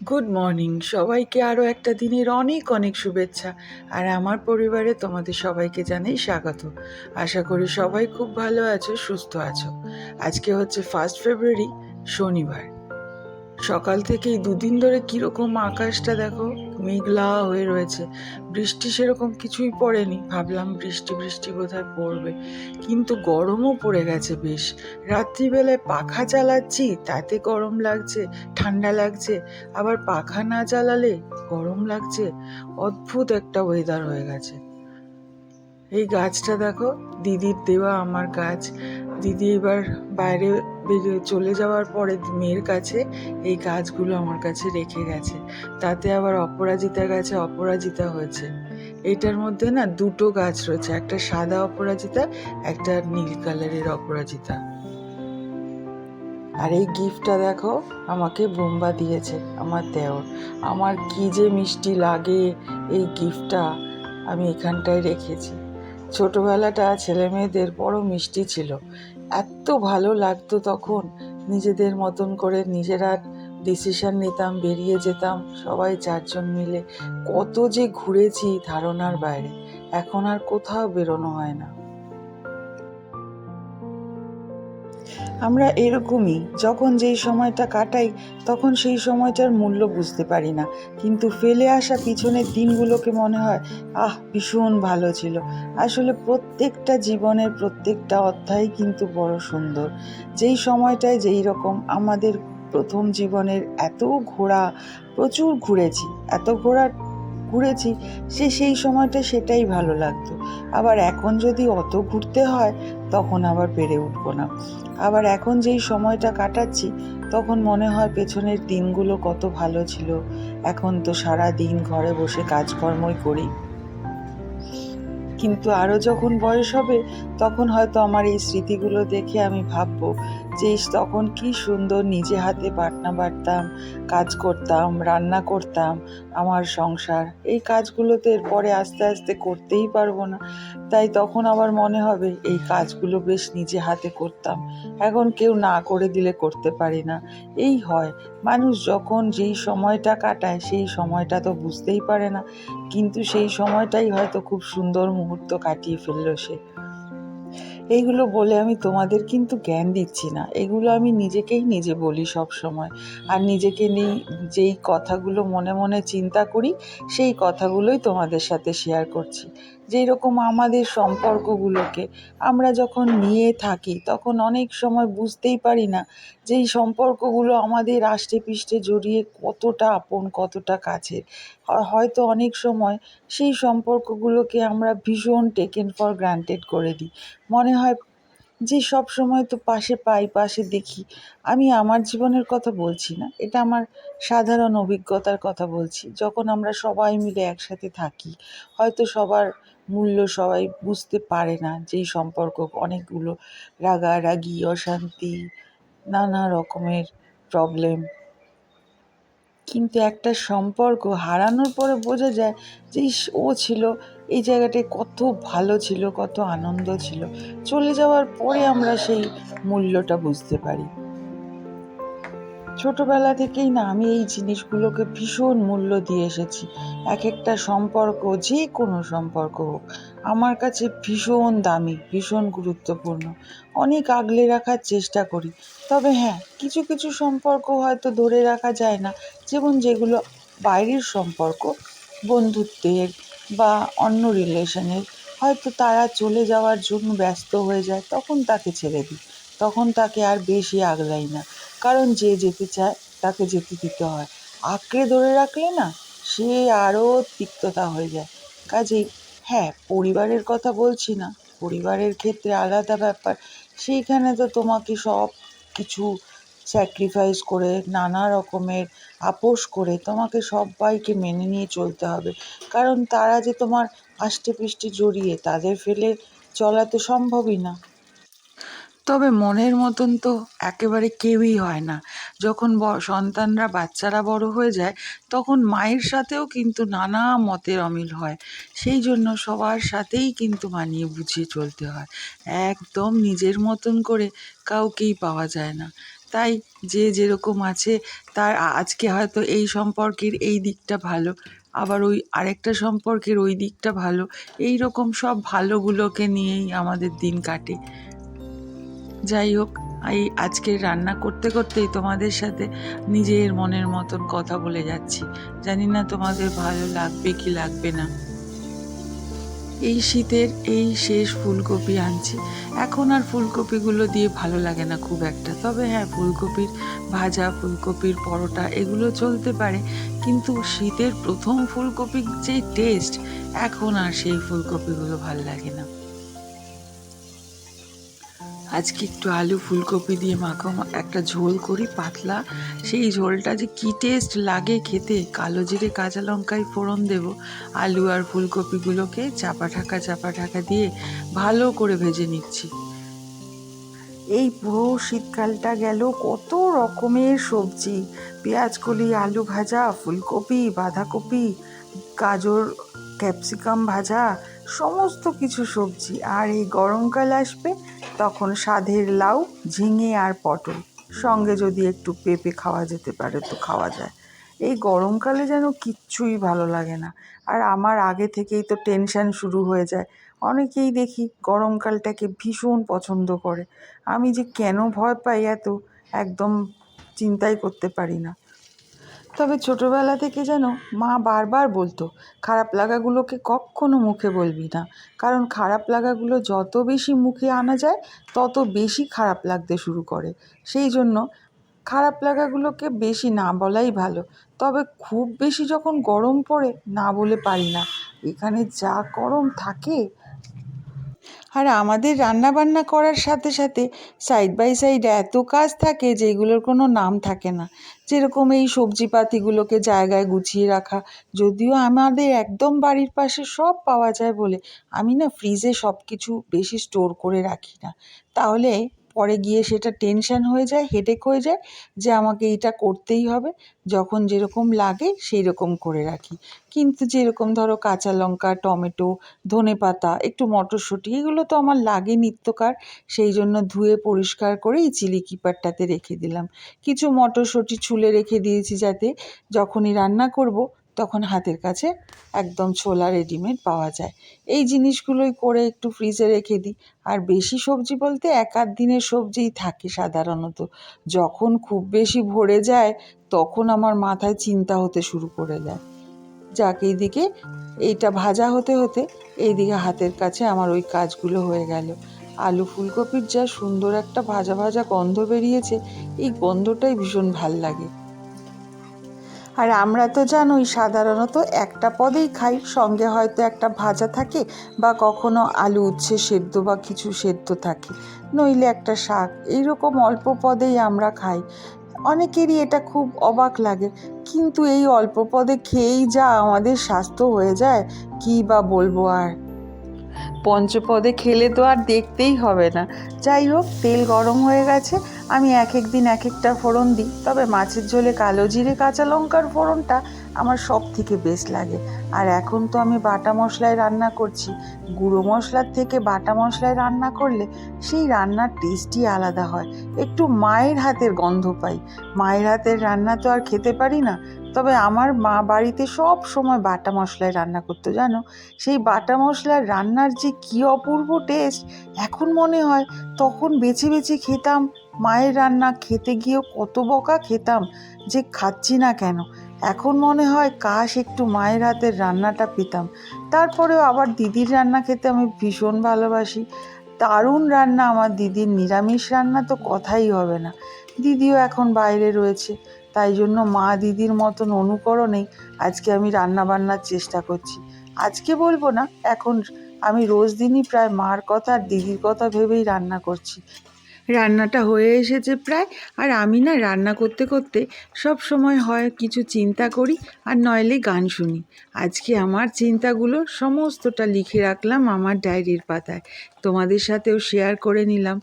Good morning সবাইকে, আরও একটা দিনের অনেক অনেক শুভেচ্ছা। আর আমার পরিবারে তোমাদের সবাইকে জানাই স্বাগত। আশা করি সবাই খুব ভালো আছো, সুস্থ আছো। আজকে হচ্ছে 1 ফেব্রুয়ারি, শনিবার। সকাল থেকেই দুদিন ধরে কীরকম আকাশটা দেখো, মেঘলা হয়ে রয়েছে। বৃষ্টি সেরকম কিছুই পড়েনি, ভাবলাম বৃষ্টি বৃষ্টি বোধহয় পড়বে, কিন্তু গরমও পড়ে গেছে বেশ। রাত্রিবেলায় পাখা চালাচ্ছি, তাতে গরম লাগছে, ঠান্ডা লাগছে, আবার পাখা না চালালে গরম লাগছে। অদ্ভুত একটা ওয়েদার হয়ে গেছে। এই গাছটা দেখো, দিদির দেওয়া আমার গাছ। দিদি এবার বাইরে বেরিয়ে চলে যাওয়ার পরে মেয়ের কাছে এই গাছগুলো আমার কাছে রেখে গেছে। তাতে আবার অপরাজিতা গাছে অপরাজিতা হয়েছে। এটার মধ্যে না দুটো গাছ রয়েছে, একটা সাদা অপরাজিতা, একটা নীল কালারের অপরাজিতা। আর এই গিফটটা দেখো, আমাকে বোম্বা দিয়েছে আমার দেওর। আমার কি যে মিষ্টি লাগে এই গিফটটা, আমি এখানটায় রেখেছি। ছোটবেলাটা ছেলে মেয়েদের বড় মিষ্টি ছিল, এত ভালো লাগতো তখন। নিজেদের মতন করে নিজেরা ডিসিশন নিতাম, বেরিয়ে যেতাম সবাই 4 জন মিলে। কত যে ঘুরেছি ধারণার বাইরে, এখন আর কোথাও বেরোনো হয় না। আমরা এরকমই, যখন যেই সময়টা কাটাই তখন সেই সময়টার মূল্য বুঝতে পারি না, কিন্তু ফেলে আসা পিছনের দিনগুলোকে মনে হয় ভীষণ ভালো ছিল। আসলে প্রত্যেকটা জীবনের প্রত্যেকটা অধ্যায় কিন্তু বড় সুন্দর। যেই সময়টায় যেই রকম আমাদের প্রথম জীবনের এত ঘোরা, প্রচুর ঘুরেছি, এত ঘুরেছি, সেই সময়টা সেটাই ভালো লাগতো। আবার এখন যদি অত ঘুরতে হয় তখন আবার পেরে উঠবো না। আবার এখন যেই সময়টা কাটাচ্ছি তখন মনে হয় পেছনের দিনগুলো কত ভালো ছিল। এখন তো সারা দিন ঘরে বসে কাজকর্মই করি, কিন্তু আরও যখন বয়স হবে তখন হয়তো আমার এই স্মৃতিগুলো দেখে আমি ভাববো যে তখন কি সুন্দর নিজে হাতে বাটনা বাটতাম, কাজ করতাম, রান্না করতাম। আমার সংসার, এই কাজগুলোতে এরপরে আস্তে আস্তে করতেই পারবো না, তাই তখন আবার মনে হবে এই কাজগুলো বেশ নিজে হাতে করতাম। এখন কেউ না করে দিলে করতে পারি না। এই হয়, মানুষ যখন যেই সময়টা কাটায় সেই সময়টা তো বুঝতেই পারে না, কিন্তু সেই সময়টাই হয়তো খুব সুন্দর মুহূর্ত কাটিয়ে ফেললো সে। এইগুলো বলে আমি তোমাদের কিন্তু জ্ঞান দিচ্ছি না, এগুলো আমি নিজেকেই নিজে বলি সব সময়। আর নিজেকে নিয়ে যেই কথাগুলো মনে মনে চিন্তা করি সেই কথাগুলোই তোমাদের সাথে শেয়ার করছি। যেই রকম আমাদের সম্পর্কগুলোকে আমরা যখন নিয়ে থাকি তখন অনেক সময় বুঝতেই পারি না যে এই সম্পর্কগুলো আমাদের আষ্টে পৃষ্ঠে জড়িয়ে কতটা আপন, কতটা কাছের। হয়তো অনেক সময় সেই সম্পর্কগুলোকে আমরা ভীষণ টেকেন ফর গ্রান্টেড করে দিই। মনে হয় যে সব সময় তো পাশে পাই, পাশে দেখি। আমি আমার জীবনের কথা বলছি না, এটা আমার সাধারণ অভিজ্ঞতার কথা বলছি। যখন আমরা সবাই মিলে একসাথে থাকি, হয়তো সবার মূল্য সবাই বুঝতে পারে না, যেই সম্পর্ক অনেকগুলো রাগারাগি, অশান্তি, নানা রকমের প্রবলেম, কিন্তু একটা সম্পর্ক হারানোর পরে বোঝা যায় যে ইস, ও ছিল এই জায়গাটায়, কত ভালো ছিল, কত আনন্দ ছিল। চলে যাওয়ার পরে আমরা সেই মূল্যটা বুঝতে পারি। ছোটবেলা থেকেই না আমি এই জিনিসগুলোকে ভীষণ মূল্য দিয়ে এসেছি। এক একটা সম্পর্ক, যে কোনো সম্পর্ক হোক, আমার কাছে ভীষণ দামি, ভীষণ গুরুত্বপূর্ণ। অনেক আগলে রাখার চেষ্টা করি। তবে হ্যাঁ, কিছু কিছু সম্পর্ক হয়তো ধরে রাখা যায় না, যেমন যেগুলো বাইরের সম্পর্ক, বন্ধুত্বের বা অন্য রিলেশনের, হয়তো তারা চলে যাওয়ার জন্য ব্যস্ত হয়ে যায়, তখন তাকে ছেড়ে দিই, তখন তাকে আর বেশি আগলাই না। কারণ যে যেতে চায় তাকে যেতে দিতে হয়। আঁকড়ে ধরে রাখলে না সে আরও তিক্ততা হয়ে যায়। কাজেই হ্যাঁ, পরিবারের কথা বলছি না, পরিবারের ক্ষেত্রে আলাদা ব্যাপার। সেইখানে তো তোমাকে সব কিছু স্যাক্রিফাইস করে, নানা রকমের আপোস করে তোমাকে সব্বাইকে মেনে নিয়ে চলতে হবে। কারণ তারা যে তোমার আষ্টেপৃষ্ঠে জড়িয়ে, তাদের ফেলে চলা তো সম্ভবই না। তবে মনের মতন তো একেবারে কেউই হয় না। যখন সন্তানরা, বাচ্চারা বড় হয়ে যায় তখন মায়ের সাথেও কিন্তু নানা মতের অমিল হয়। সেই জন্য সবার সাথেই কিন্তু মানিয়ে গুছিয়ে চলতে হয়। একদম নিজের মতন করে কাউকেই পাওয়া যায় না। তাই যে যেরকম আছে তার আজকে হয়তো এই সম্পর্কের এই দিকটা ভালো, আবার ওই আরেকটা সম্পর্কের ওই দিকটা ভালো, এই রকম সব ভালোগুলোকে নিয়েই আমাদের দিন কাটে। যাই হোক, এই আজকের রান্না করতে করতেই তোমাদের সাথে নিজের মনের মতন কথা বলে যাচ্ছি। জানি না তোমাদের ভালো লাগবে কি লাগবে না। এই শীতের এই শেষ ফুলকপি আনছি। এখন আর ফুলকপিগুলো দিয়ে ভালো লাগে না খুব একটা, তবে হ্যাঁ, ফুলকপির ভাজা, ফুলকপির পরোটা এগুলো চলতে পারে, কিন্তু শীতের প্রথম ফুলকপির যে টেস্ট, এখন আর সেই ফুলকপিগুলো ভাল লাগে না। আজকে একটু আলু ফুলকপি দিয়ে মাখো একটা ঝোল করি পাতলা, সেই ঝোলটা যে কী টেস্ট লাগে খেতে। কালো জিরে কাঁচা লঙ্কায় ফোড়ন দেব, আলু আর ফুলকপিগুলোকে চাপা ঢাকা দিয়ে ভালো করে ভেজে নিচ্ছি। এই পুরো শীতকালটা গেল কত রকমের সবজি, পেঁয়াজকলি, আলু ভাজা, ফুলকপি, বাঁধাকপি, গাজর, ক্যাপসিকাম ভাজা, সমস্ত কিছু সবজি। আর এই গরমকাল আসবে তখন সাধের লাউ, ঝিঙে আর পটল, সঙ্গে যদি একটু পেঁপে খাওয়া যেতে পারে তো খাওয়া যায়। এই গরমকালে যেন কিচ্ছুই ভালো লাগে না। আর আমার আগে থেকেই তো টেনশন শুরু হয়ে যায়। অনেকেই দেখি গরমকালটাকে ভীষণ পছন্দ করে, আমি যে কেন ভয় পাই এত, একদম চিন্তাই করতে পারি না। তবে ছোটোবেলা থেকে যেন মা বারবার বলতো, খারাপ লাগাগুলোকে কখনো মুখে বলবি না, কারণ খারাপ লাগাগুলো যত বেশি মুখে আনা যায় তত বেশি খারাপ লাগতে শুরু করে। সেই জন্য খারাপ লাগাগুলোকে বেশি না বলাই ভালো। তবে খুব বেশি যখন গরম পড়ে না বলে পারি না, এখানে যা গরম থাকে। আর আমাদের রান্নাবান্না করার সাথে সাথে সাইড বাই সাইড এত কাজ থাকে যেগুলোর কোনো নাম থাকে না। যেরকম এই সবজিপাতিগুলোকে জায়গায় গুছিয়ে রাখা, যদিও আমাদের একদম বাড়ির পাশে সব পাওয়া যায় বলে আমি না ফ্রিজে সব কিছু বেশি স্টোর করে রাখি না, তাহলে পরে গিয়ে সেটা টেনশন হয়ে যায়, হেডেক হয়ে যায় যে আমাকে এইটা করতেই হবে। যখন যেরকম লাগে সেই রকম করে রাখি। কিন্তু যেরকম ধরো কাঁচা লঙ্কা, টমেটো, ধনেপাতা, একটু মটরশুঁটি, এগুলো তো আমার লাগে নিত্যকার, সেই জন্য ধুয়ে পরিষ্কার করে এই চিলি কিপারটাতে রেখে দিলাম। কিছু মটরশুঁটি ছুলে রেখে দিয়েছি যাতে যখনই রান্না করব তখন হাতের কাছে একদম ছোলা রেডিমেড পাওয়া যায়। এই জিনিসগুলোই করে একটু ফ্রিজে রেখে দিই। আর বেশি সবজি বলতে এক আধ দিনের সবজিই থাকে সাধারণত। যখন খুব বেশি ভরে যায় তখন আমার মাথায় চিন্তা হতে শুরু করে দেয়। যাক, এইদিকে এইটা ভাজা হতে হতে এইদিকে হাতের কাছে আমার ওই কাজগুলো হয়ে গেল। আলু ফুলকপির যা সুন্দর একটা ভাজা ভাজা গন্ধ বেরিয়েছে, এই গন্ধটাই ভীষণ ভাল লাগে। আর আমরা তো জানোই সাধারণত একটা পদেই খাই, সঙ্গে হয়তো একটা ভাজা থাকে বা কখনো আলু উচ্ছে সেদ্ধ বা কিছু সেদ্ধ থাকে, নইলে একটা শাক, এইরকম অল্প পদেই আমরা খাই। অনেকেরই এটা খুব অবাক লাগে, কিন্তু এই অল্প পদে খেয়েই যা আমাদের স্বাস্থ্য হয়ে যায়, কী বা বলবো আর। পঞ্চপদে খেলে তো আর দেখতেই হবে না। যাই হোক, তেল গরম হয়ে গেছে, আমি এক এক দিন এক একটা ফোড়ন দিই, তবে মাছের ঝোলে কালো জিরে কাঁচা লঙ্কার ফোড়নটা আমার সব থেকে বেস্ট লাগে। আর এখন তো আমি বাটা মশলায় রান্না করছি, গুঁড়ো মশলার থেকে বাটা মশলায় রান্না করলে সেই রান্নার টেস্টই আলাদা হয়। একটু মায়ের হাতের গন্ধ পাই। মায়ের হাতের রান্না তো আর খেতে পারি না, তবে আমার মা বাড়িতে সব সময় বাটা মশলায় রান্না করতো জানো। সেই বাটা মশলার রান্নার যে কী অপূর্ব টেস্ট, এখন মনে হয় তখন বেছে বেছে খেতাম। মায়ের রান্না খেতে গিয়েও কত বকা খেতাম যে খাচ্ছি না কেন। এখন মনে হয় কাশ একটু মায়ের হাতের রান্নাটা পেতাম। তারপরেও আবার দিদির রান্না খেতে আমি ভীষণ ভালোবাসি। দারুণ রান্না আমার দিদির, নিরামিষ রান্না তো কথাই হবে না। দিদিও এখন বাইরে রয়েছে, তাই জন্য মা দিদির মতন অনুকরণেই আজকে আমি রান্না বান্নার চেষ্টা করছি। আজকে বলবো না, এখন আমি রোজ দিনই প্রায় মার কথা আর দিদির কথা ভেবেই রান্না করছি। রান্নাটা হয়ে এসেছে প্রায়, আর আমি না রান্না করতে করতে সব সময় হয় কিছু চিন্তা করি আর নইলে গান শুনি। আজকে আমার চিন্তাগুলো সমস্তটা লিখে রাখলাম আমার ডায়েরির পাতায়, তোমাদের সাথেও শেয়ার করে নিলাম।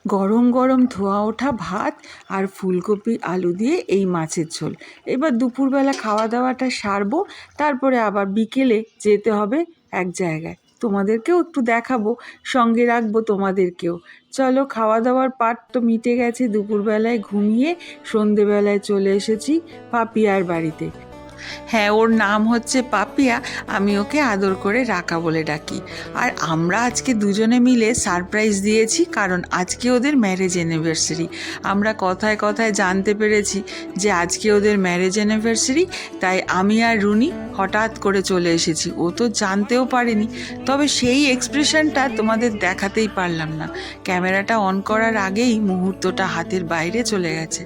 গরম গরম ধোয়া ওঠা ভাত আর ফুলকপি আলু দিয়ে এই মাছের ঝোল। এবার দুপুরবেলা খাওয়া দাওয়াটা সারবো, তারপরে আবার বিকেলে যেতে হবে এক জায়গায়। তোমাদেরকেও একটু দেখাবো, সঙ্গে রাখবো তোমাদেরকেও। চলো, খাওয়া দাওয়ার পাট তো মিটে গেছে, দুপুরবেলায় ঘুমিয়ে সন্ধেবেলায় চলে এসেছি পাপিয়ার বাড়িতে। হ্যাঁ, ওর নাম হচ্ছে পাপিয়া, আমি ওকে আদর করে রাকা বলে ডাকি। আর আমরা আজকে দুজনে মিলে সারপ্রাইজ দিয়েছি, কারণ আজকে ওদের ম্যারেজ অ্যানিভার্সারি। আমরা কথায় কথায় জানতে পেরেছি যে আজকে ওদের ম্যারেজ অ্যানিভার্সারি, তাই আমি আর রুনি হঠাৎ করে চলে এসেছি। ও তো জানতেও পারেনি, তবে সেই এক্সপ্রেশনটা তোমাদের দেখাতেই পারলাম না। ক্যামেরাটা অন করার আগেই মুহূর্তটা হাতের বাইরে চলে গেছে।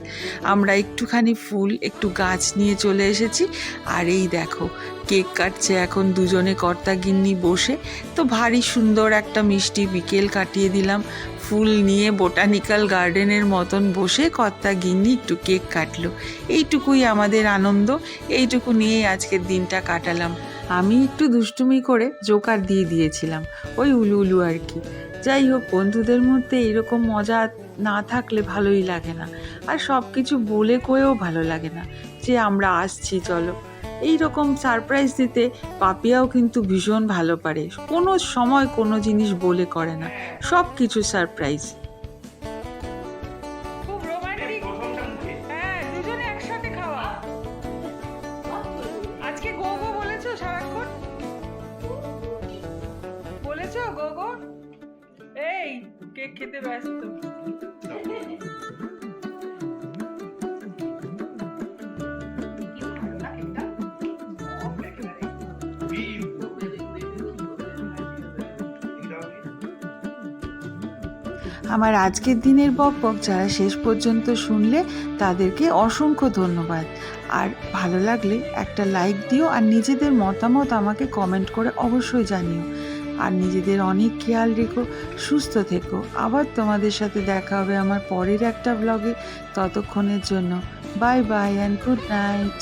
আমরা একটুখানি ফুল, একটু গাছ নিয়ে চলে এসেছি। আর এই দেখো, কেক কাটছে এখন দুজনে কর্তা গিন্নি বসে। তো ভারী সুন্দর একটা মিষ্টি বিকেল কাটিয়ে দিলাম ফুল নিয়ে, বোটানিক্যাল গার্ডেনের মতন বসে কর্তা গিন্নি একটু কেক কাটলো। এইটুকুই আমাদের আনন্দ, এইটুকু নিয়েই আজকের দিনটা কাটালাম। আমি একটু দুষ্টুমি করে জোকার দিয়ে দিয়েছিলাম, ওই উলু উলু আর কি। যাই হোক, বন্ধুদের মধ্যে এরকম মজা না থাকলে ভালোই লাগে না, আর সব কিছু বলে কয়েও ভালো লাগে না যে আমরা আসছি চলো। এই রকম সারপ্রাইজ দিতে পাপিয়াও কিন্তু ভীষণ ভালো পারে, কোনো সময় কোনো জিনিস বলে করে না, সব কিছু সারপ্রাইজ। খুব রোমান্টিক। হ্যাঁ, দুজনে একসাথে খাওয়া। আজকে গো গো বলেছো সারাক্ষণ? বলেছো গো গো? এই কেক খেতে ব্যস্ত। আমার আজকের দিনের বকবক যারা শেষ পর্যন্ত শুনলে তাদেরকে অসংখ্য ধন্যবাদ। আর ভালো লাগলে একটা লাইক দিও, আর নিজেদের মতামত আমাকে কমেন্ট করে অবশ্যই জানিও। আর নিজেদের অনেক খেয়াল রেখো, সুস্থ থেকো। আবার তোমাদের সাথে দেখা হবে আমার পরের একটা ব্লগে। ততক্ষণের জন্য bye bye and good night.